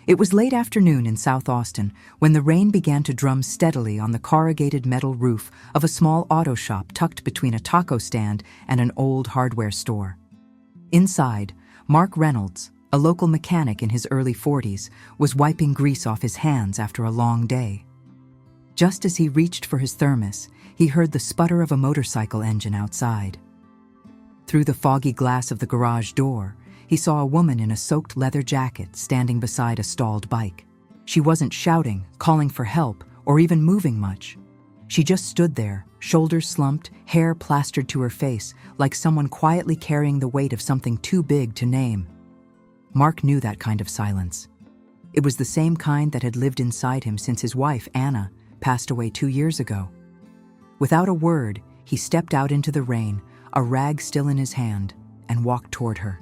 It was late afternoon in South Austin when the rain began to drum steadily on the corrugated metal roof of a small auto shop tucked between a taco stand and an old hardware store. Inside, Mark Reynolds, a local mechanic in his early 40s, was wiping grease off his hands after a long day. Just as he reached for his thermos, he heard the sputter of a motorcycle engine outside. Through the foggy glass of the garage door, he saw a woman in a soaked leather jacket standing beside a stalled bike. She wasn't shouting, calling for help, or even moving much. She just stood there, shoulders slumped, hair plastered to her face, like someone quietly carrying the weight of something too big to name. Mark knew that kind of silence. It was the same kind that had lived inside him since his wife, Anna, passed away 2 years ago. Without a word, he stepped out into the rain, a rag still in his hand, and walked toward her.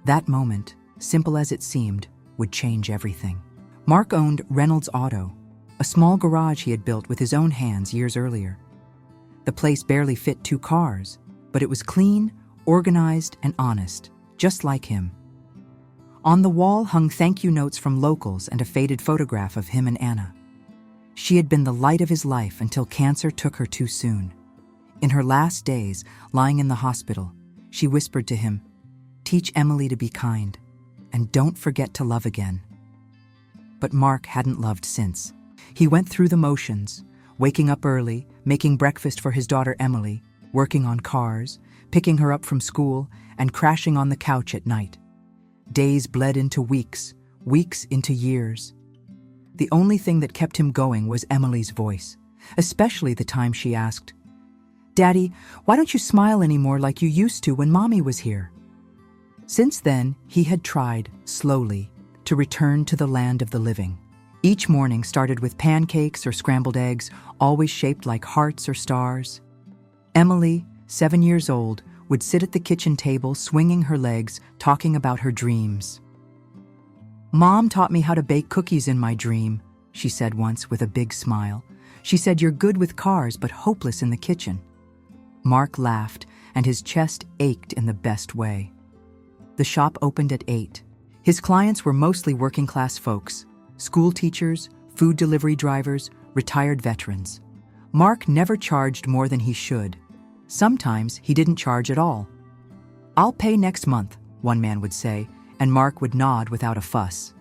That moment, simple as it seemed, would change everything. Mark owned Reynolds Auto, a small garage he had built with his own hands years earlier. The place barely fit 2 cars, but it was clean, organized, and honest, just like him. On the wall hung thank you notes from locals and a faded photograph of him and Anna. She had been the light of his life until cancer took her too soon. In her last days, lying in the hospital, she whispered to him, "Teach Emily to be kind, and don't forget to love again." But Mark hadn't loved since. He went through the motions, waking up early, making breakfast for his daughter Emily, working on cars, picking her up from school, and crashing on the couch at night. Days bled into weeks, weeks into years. The only thing that kept him going was Emily's voice, especially the time she asked, "Daddy, why don't you smile anymore like you used to when Mommy was here?" Since then, he had tried, slowly, to return to the land of the living. Each morning started with pancakes or scrambled eggs, always shaped like hearts or stars. Emily, 7 years old, would sit at the kitchen table swinging her legs, talking about her dreams. "Mom taught me how to bake cookies in my dream," she said once with a big smile. "She said you're good with cars but hopeless in the kitchen." Mark laughed, and his chest ached in the best way. The shop opened at 8. His clients were mostly working-class folks, school teachers, food delivery drivers, retired veterans. Mark never charged more than he should. Sometimes he didn't charge at all. "I'll pay next month," one man would say, and Mark would nod without a fuss.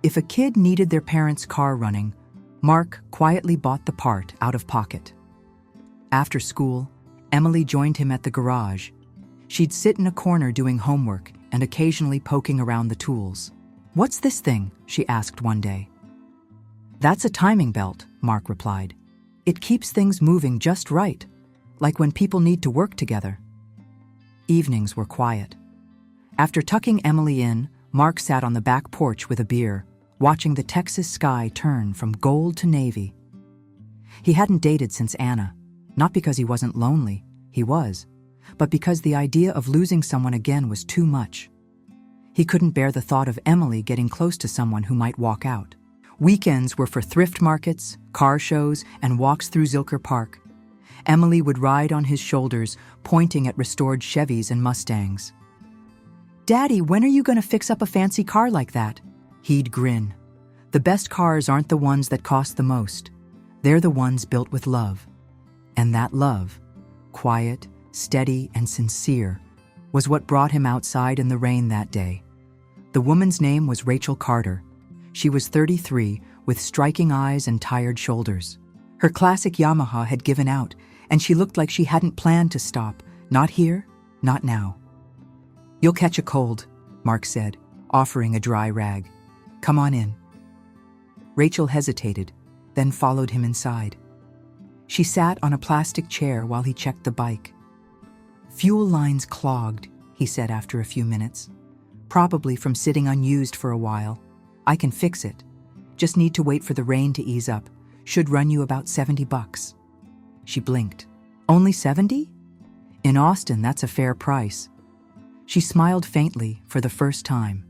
If a kid needed their parents' car running, Mark quietly bought the part out of pocket. After school, Emily joined him at the garage. She'd sit in a corner doing homework and occasionally poking around the tools. "What's this thing?" she asked one day. "That's a timing belt," Mark replied. "It keeps things moving just right, like when people need to work together." Evenings were quiet. After tucking Emily in, Mark sat on the back porch with a beer, watching the Texas sky turn from gold to navy. He hadn't dated since Anna, not because he wasn't lonely, he was, but because the idea of losing someone again was too much. He couldn't bear the thought of Emily getting close to someone who might walk out. Weekends were for thrift markets, car shows, and walks through Zilker Park. Emily would ride on his shoulders, pointing at restored Chevys and Mustangs. "Daddy, when are you going to fix up a fancy car like that?" He'd grin. "The best cars aren't the ones that cost the most. They're the ones built with love." And that love, quiet, steady, and sincere, was what brought him outside in the rain that day. The woman's name was Rachel Carter. She was 33, with striking eyes and tired shoulders. Her classic Yamaha had given out, and she looked like she hadn't planned to stop. Not here, not now. "You'll catch a cold," Mark said, offering a dry rag. "Come on in." Rachel hesitated, then followed him inside. She sat on a plastic chair while he checked the bike. "Fuel lines clogged," he said after a few minutes. "Probably from sitting unused for a while. I can fix it. Just need to wait for the rain to ease up. Should run you about $70. She blinked. "Only 70? In Austin, that's a fair price." She smiled faintly for the first time.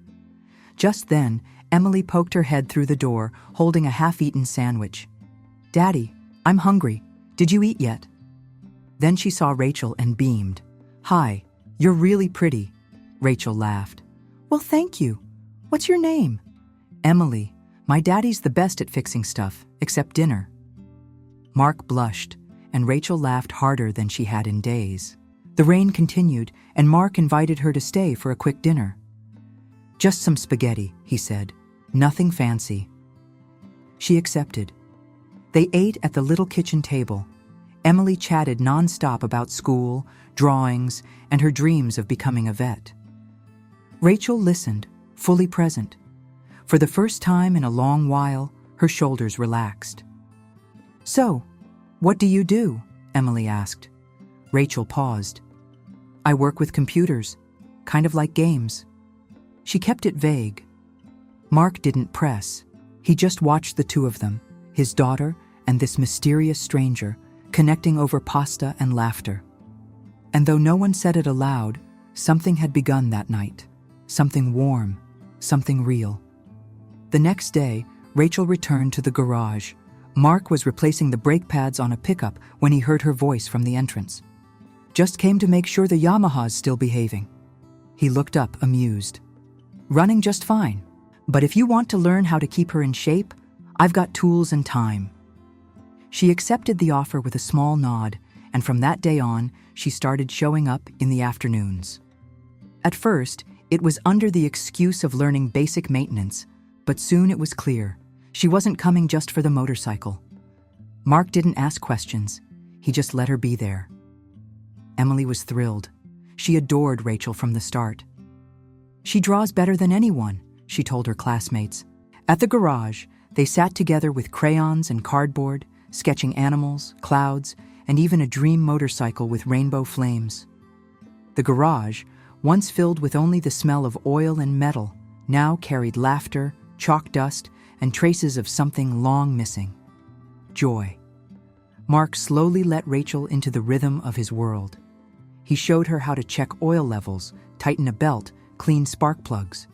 Just then, Emily poked her head through the door, holding a half-eaten sandwich. "Daddy, I'm hungry. Did you eat yet?" Then she saw Rachel and beamed. "Hi, you're really pretty." Rachel laughed. "Well, thank you. What's your name?" Emily, my daddy's the best at fixing stuff, except dinner. Mark blushed, and Rachel laughed harder than she had in days. The rain continued, and Mark invited her to stay for a quick dinner. Just some spaghetti, he said. Nothing fancy. She accepted. They ate at the little kitchen table. Emily chatted nonstop about school, drawings, and her dreams of becoming a vet. Rachel listened, fully present. For the first time in a long while, her shoulders relaxed. "So, what do you do?" Emily asked. Rachel paused. "I work with computers, kind of like games." She kept it vague. Mark didn't press. He just watched the two of them, his daughter and this mysterious stranger, connecting over pasta and laughter. And though no one said it aloud, something had begun that night. Something warm, something real. The next day, Rachel returned to the garage. Mark was replacing the brake pads on a pickup when he heard her voice from the entrance. "Just came to make sure the Yamaha's still behaving." He looked up, amused. "Running just fine. But if you want to learn how to keep her in shape, I've got tools and time." She accepted the offer with a small nod, and from that day on, she started showing up in the afternoons. At first, it was under the excuse of learning basic maintenance, but soon it was clear she wasn't coming just for the motorcycle. Mark didn't ask questions. He just let her be there. Emily was thrilled. She adored Rachel from the start. "She draws better than anyone," she told her classmates. At the garage, they sat together with crayons and cardboard, sketching animals, clouds, and even a dream motorcycle with rainbow flames. The garage, once filled with only the smell of oil and metal, now carried laughter, chalk dust, and traces of something long missing. Joy. Mark slowly let Rachel into the rhythm of his world. He showed her how to check oil levels, tighten a belt, clean spark plugs.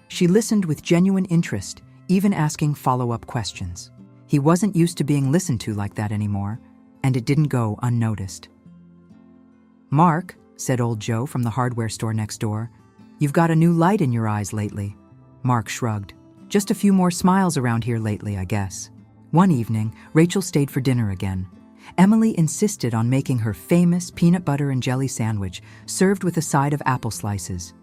She listened with genuine interest, even asking follow-up questions. He wasn't used to being listened to like that anymore, and it didn't go unnoticed. "Mark," said old Joe from the hardware store next door, "you've got a new light in your eyes lately." Mark shrugged. "Just a few more smiles around here lately, I guess." One evening, Rachel stayed for dinner again. Emily insisted on making her famous peanut butter and jelly sandwich, served with a side of apple slices.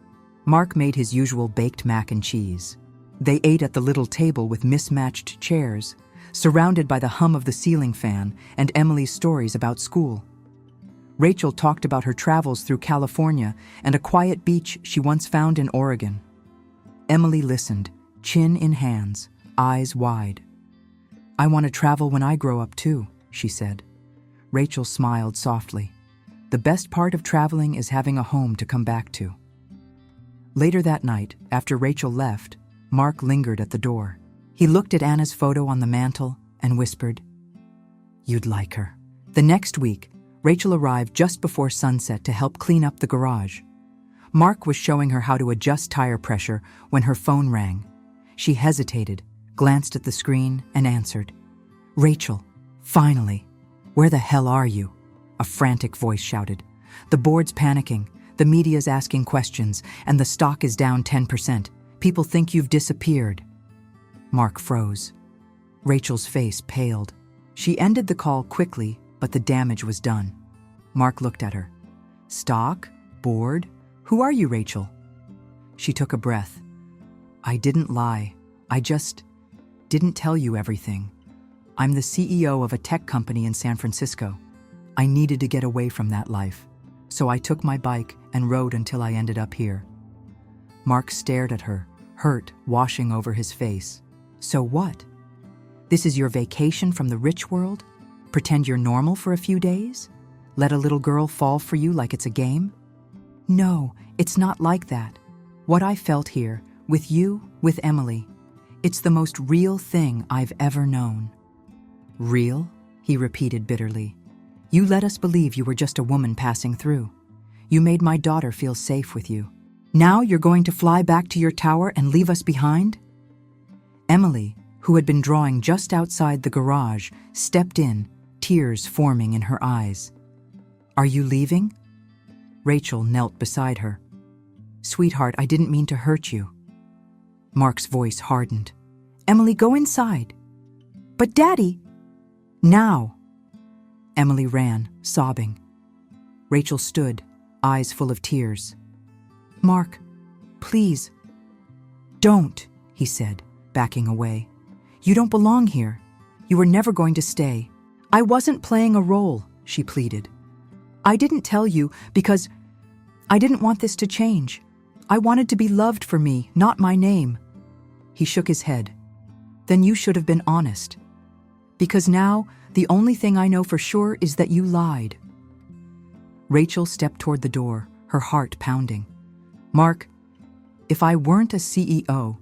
Mark made his usual baked mac and cheese. They ate at the little table with mismatched chairs, surrounded by the hum of the ceiling fan and Emily's stories about school. Rachel talked about her travels through California and a quiet beach she once found in Oregon. Emily listened, chin in hands, eyes wide. "I want to travel when I grow up too," she said. Rachel smiled softly. "The best part of traveling is having a home to come back to." Later that night, after Rachel left, Mark lingered at the door. He looked at Anna's photo on the mantel and whispered, "You'd like her." The next week, Rachel arrived just before sunset to help clean up the garage. Mark was showing her how to adjust tire pressure when her phone rang. She hesitated, glanced at the screen, and answered. "Rachel, finally. Where the hell are you?" A frantic voice shouted. "The board's panicking, the media's asking questions, and the stock is down 10%. People think you've disappeared." Mark froze. Rachel's face paled. She ended the call quickly, but the damage was done. Mark looked at her. "Stock? Board? Who are you, Rachel?" She took a breath. "I didn't lie. I just didn't tell you everything. I'm the CEO of a tech company in San Francisco. I needed to get away from that life, so I took my bike and rode until I ended up here." Mark stared at her, hurt washing over his face. "So what? This is your vacation from the rich world? Pretend you're normal for a few days? Let a little girl fall for you like it's a game?" "No, it's not like that. What I felt here, with you, with Emily, it's the most real thing I've ever known." "Real?" he repeated bitterly. "You let us believe you were just a woman passing through. You made my daughter feel safe with you. Now you're going to fly back to your tower and leave us behind?" Emily, who had been drawing just outside the garage, stepped in, tears forming in her eyes. "Are you leaving?" Rachel knelt beside her. "Sweetheart, I didn't mean to hurt you." Mark's voice hardened. Emily, go inside." "But Daddy—" "Now." Emily ran, sobbing. Rachel stood, eyes full of tears. "Mark, please." "Don't," he said, backing away. "You don't belong here. You were never going to stay." "I wasn't playing a role," she pleaded. "I didn't tell you because I didn't want this to change. I wanted to be loved for me, not my name." He shook his head. "Then you should have been honest. Because now, the only thing I know for sure is that you lied." Rachel stepped toward the door, her heart pounding. "Mark, if I weren't a CEO,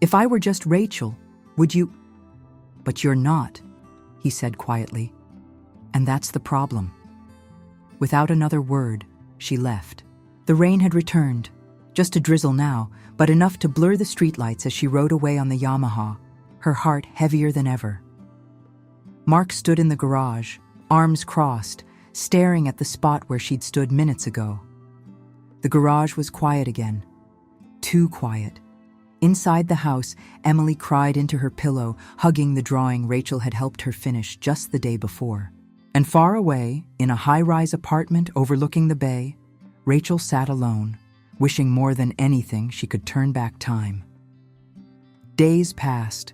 if I were just Rachel, would you—" "But you're not," he said quietly. "And that's the problem." Without another word, she left. The rain had returned, just a drizzle now, but enough to blur the streetlights as she rode away on the Yamaha, her heart heavier than ever. Mark stood in the garage, arms crossed, staring at the spot where she'd stood minutes ago. The garage was quiet again. Too quiet. Inside the house, Emily cried into her pillow, hugging the drawing Rachel had helped her finish just the day before. And far away, in a high-rise apartment overlooking the bay, Rachel sat alone, wishing more than anything she could turn back time. Days passed.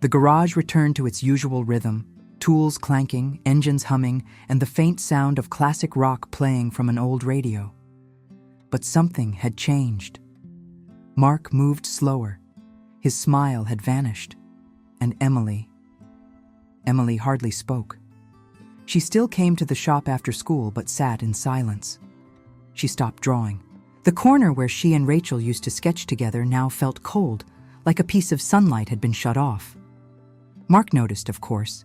The garage returned to its usual rhythm, tools clanking, engines humming, and the faint sound of classic rock playing from an old radio. But something had changed. Mark moved slower. His smile had vanished. And Emily hardly spoke. She still came to the shop after school but sat in silence. She stopped drawing. The corner where she and Rachel used to sketch together now felt cold, like a piece of sunlight had been shut off. Mark noticed, of course,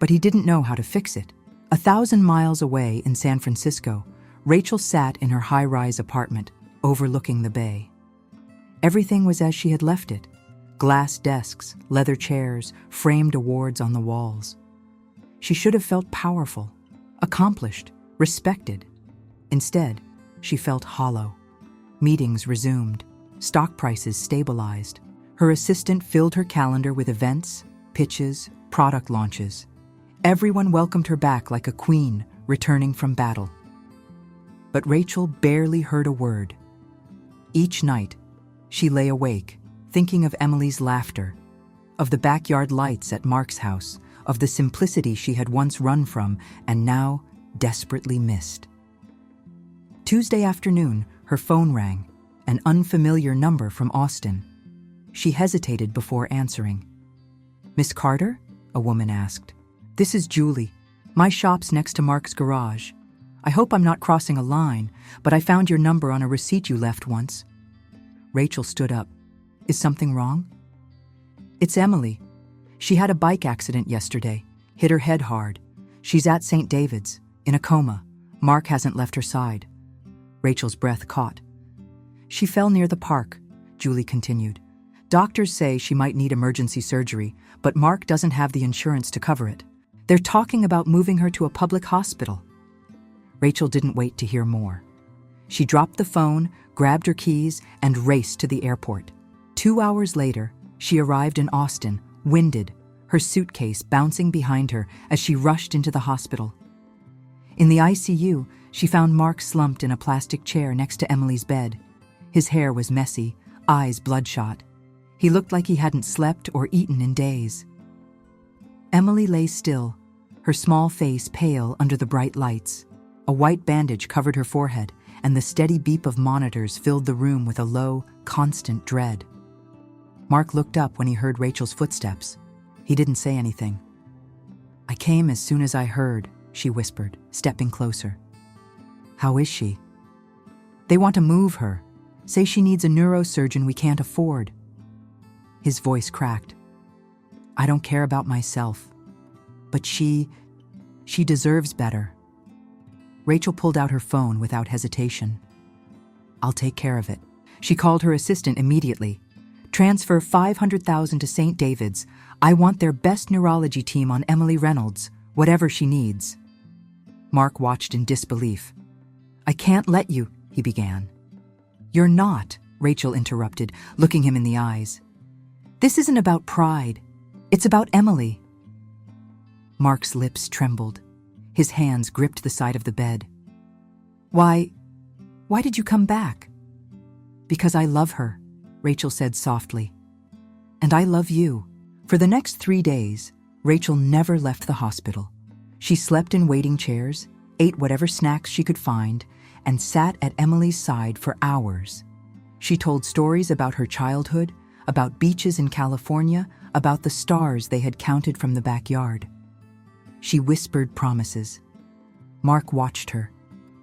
but he didn't know how to fix it. 1,000 miles away in San Francisco, Rachel sat in her high-rise apartment, overlooking the bay. Everything was as she had left it. Glass desks, leather chairs, framed awards on the walls. She should have felt powerful, accomplished, respected. Instead, she felt hollow. Meetings resumed. Stock prices stabilized. Her assistant filled her calendar with events, pitches, product launches. Everyone welcomed her back like a queen returning from battle. But Rachel barely heard a word. Each night, she lay awake, thinking of Emily's laughter, of the backyard lights at Mark's house, of the simplicity she had once run from and now desperately missed. Tuesday afternoon, her phone rang, an unfamiliar number from Austin. She hesitated before answering. "Miss Carter?" a woman asked. "This is Julie. My shop's next to Mark's garage. I hope I'm not crossing a line, but I found your number on a receipt you left once." Rachel stood up. "Is something wrong?" "It's Emily. She had a bike accident yesterday, hit her head hard. She's at St. David's, in a coma. Mark hasn't left her side." Rachel's breath caught. "She fell near the park," Julie continued. "Doctors say she might need emergency surgery, but Mark doesn't have the insurance to cover it. They're talking about moving her to a public hospital." Rachel didn't wait to hear more. She dropped the phone, grabbed her keys, and raced to the airport. 2 hours later, she arrived in Austin, winded, her suitcase bouncing behind her as she rushed into the hospital. In the ICU, she found Mark slumped in a plastic chair next to Emily's bed. His hair was messy, eyes bloodshot. He looked like he hadn't slept or eaten in days. Emily lay still, her small face pale under the bright lights. A white bandage covered her forehead, and the steady beep of monitors filled the room with a low, constant dread. Mark looked up when he heard Rachel's footsteps. He didn't say anything. "I came as soon as I heard," she whispered, stepping closer. "How is she?" "They want to move her. Say she needs a neurosurgeon we can't afford." His voice cracked. "I don't care about myself. But she deserves better." Rachel pulled out her phone without hesitation. "I'll take care of it." She called her assistant immediately. "Transfer $500,000 to St. David's. I want their best neurology team on Emily Reynolds, whatever she needs." Mark watched in disbelief. "I can't let you," he began. "You're not," Rachel interrupted, looking him in the eyes. This isn't about pride. It's about Emily. Mark's lips trembled. His hands gripped the side of the bed. Why did you come back? Because I love her, Rachel said softly. And I love you. For the next 3 days, Rachel never left the hospital. She slept in waiting chairs, ate whatever snacks she could find, and sat at Emily's side for hours. She told stories about her childhood, about beaches in California, about the stars they had counted from the backyard. She whispered promises. Mark watched her.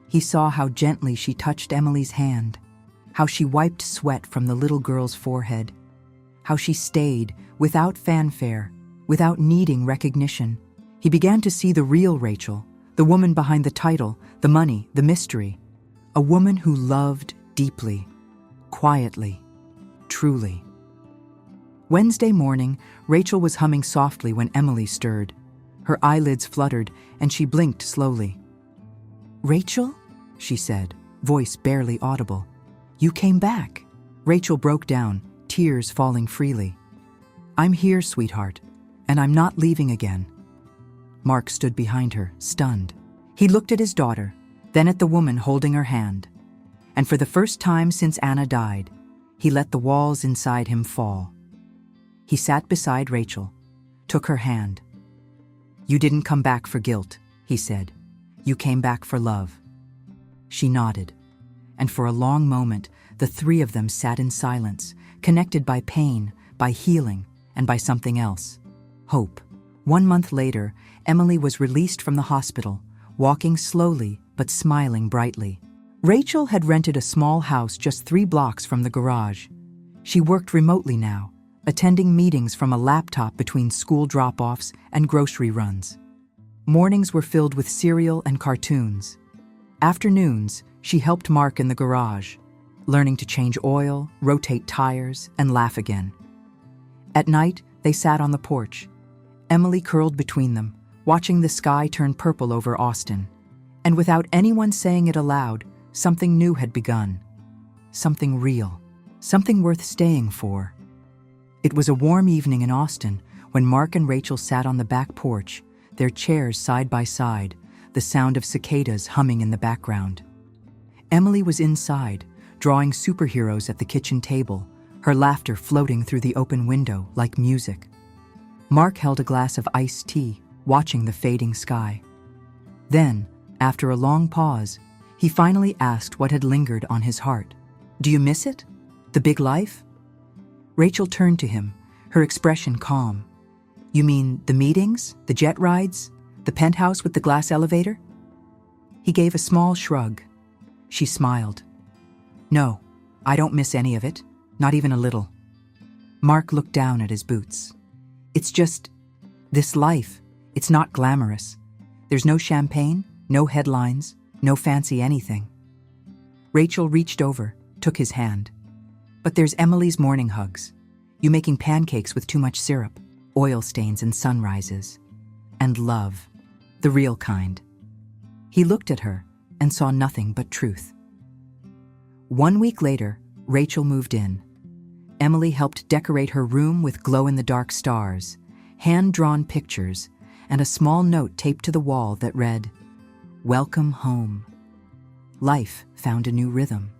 He saw how gently she touched Emily's hand, how she wiped sweat from the little girl's forehead, how she stayed without fanfare, without needing recognition. He began to see the real Rachel, the woman behind the title, the money, the mystery, a woman who loved deeply, quietly, truly. Wednesday morning, Rachel was humming softly when Emily stirred. Her eyelids fluttered, and she blinked slowly. "Rachel?" she said, voice barely audible. "You came back." Rachel broke down, tears falling freely. "I'm here, sweetheart, and I'm not leaving again." Mark stood behind her, stunned. He looked at his daughter, then at the woman holding her hand. And for the first time since Anna died, he let the walls inside him fall. He sat beside Rachel, took her hand. "You didn't come back for guilt," he said. "You came back for love." She nodded, and for a long moment, the three of them sat in silence, connected by pain, by healing, and by something else, hope. 1 month later, Emily was released from the hospital, walking slowly but smiling brightly. Rachel had rented a small house just 3 blocks from the garage. She worked remotely now, attending meetings from a laptop between school drop-offs and grocery runs. Mornings were filled with cereal and cartoons. Afternoons, she helped Mark in the garage, learning to change oil, rotate tires, and laugh again. At night, they sat on the porch, Emily curled between them, watching the sky turn purple over Austin. And without anyone saying it aloud, something new had begun. Something real. Something worth staying for. It was a warm evening in Austin when Mark and Rachel sat on the back porch, their chairs side by side, the sound of cicadas humming in the background. Emily was inside, drawing superheroes at the kitchen table, her laughter floating through the open window like music. Mark held a glass of iced tea, watching the fading sky. Then, after a long pause, he finally asked what had lingered on his heart. "Do you miss it? The big life?" Rachel turned to him, her expression calm. "You mean the meetings, the jet rides, the penthouse with the glass elevator?" He gave a small shrug. She smiled. "No, I don't miss any of it, not even a little." Mark looked down at his boots. "It's just this life. It's not glamorous. There's no champagne, no headlines, no fancy anything." Rachel reached over, took his hand. "But there's Emily's morning hugs. You making pancakes with too much syrup, oil stains and sunrises. And love, the real kind." He looked at her and saw nothing but truth. 1 week later, Rachel moved in. Emily helped decorate her room with glow-in-the-dark stars, hand-drawn pictures, and a small note taped to the wall that read, "Welcome home." Life found a new rhythm.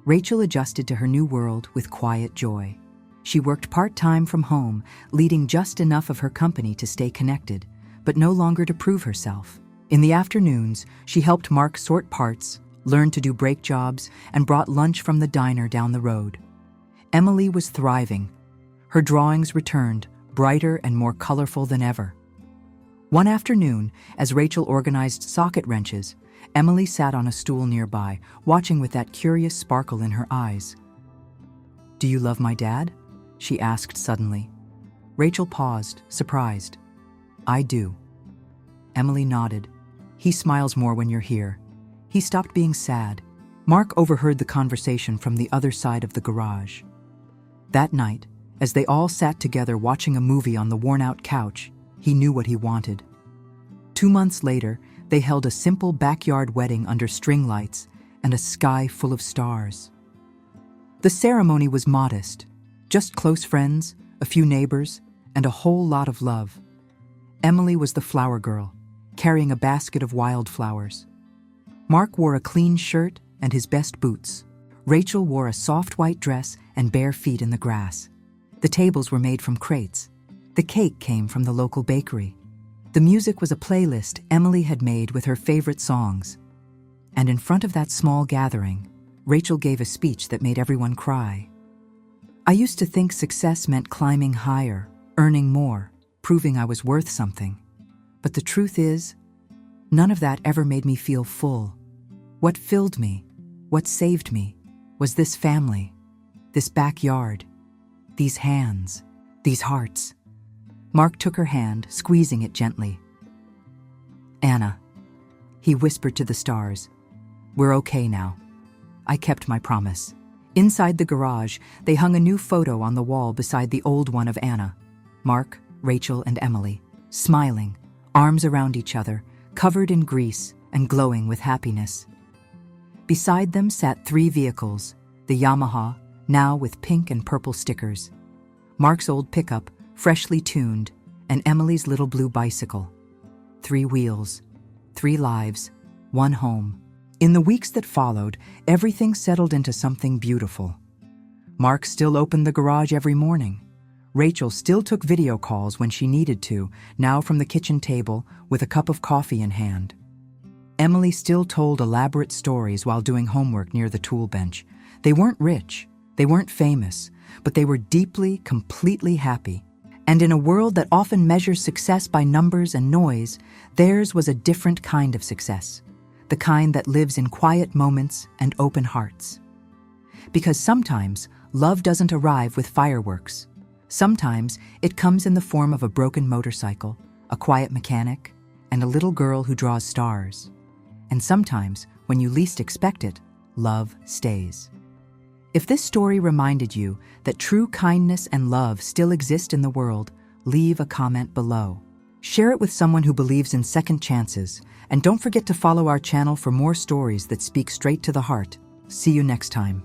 Rachel adjusted to her new world with quiet joy. She worked part-time from home, leading just enough of her company to stay connected, but no longer to prove herself. In the afternoons, she helped Mark sort parts, learned to do brake jobs, and brought lunch from the diner down the road. Emily was thriving. Her drawings returned, brighter and more colorful than ever. One afternoon, as Rachel organized socket wrenches, Emily sat on a stool nearby, watching with that curious sparkle in her eyes. "Do you love my dad?" she asked suddenly. Rachel paused, surprised. "I do." Emily nodded. "He smiles more when you're here. He stopped being sad." Mark overheard the conversation from the other side of the garage. That night, as they all sat together watching a movie on the worn-out couch, he knew what he wanted. 2 months later, they held a simple backyard wedding under string lights and a sky full of stars. The ceremony was modest, just close friends, a few neighbors, and a whole lot of love. Emily was the flower girl, carrying a basket of wildflowers. Mark wore a clean shirt and his best boots. Rachel wore a soft white dress and bare feet in the grass. The tables were made from crates. The cake came from the local bakery. The music was a playlist Emily had made with her favorite songs. And in front of that small gathering, Rachel gave a speech that made everyone cry. I used to think success meant climbing higher, earning more, proving I was worth something. But the truth is, none of that ever made me feel full. What filled me, what saved me, was this family, this backyard, these hands, these hearts. Mark took her hand, squeezing it gently. Anna, he whispered to the stars, we're okay now. I kept my promise. Inside the garage, they hung a new photo on the wall beside the old one of Anna, Mark, Rachel, and Emily, smiling, arms around each other, covered in grease and glowing with happiness. Beside them sat 3 vehicles, the Yamaha, now with pink and purple stickers, Mark's old pickup, freshly tuned, and Emily's little blue bicycle. 3 wheels, 3 lives, 1 home. In the weeks that followed, everything settled into something beautiful. Mark still opened the garage every morning. Rachel still took video calls when she needed to, now from the kitchen table with a cup of coffee in hand. Emily still told elaborate stories while doing homework near the tool bench. They weren't rich, they weren't famous, but they were deeply, completely happy. And in a world that often measures success by numbers and noise, theirs was a different kind of success, the kind that lives in quiet moments and open hearts. Because sometimes love doesn't arrive with fireworks. Sometimes it comes in the form of a broken motorcycle, a quiet mechanic, and a little girl who draws stars. And sometimes, when you least expect it, love stays. If this story reminded you that true kindness and love still exist in the world, leave a comment below. Share it with someone who believes in second chances, and don't forget to follow our channel for more stories that speak straight to the heart. See you next time.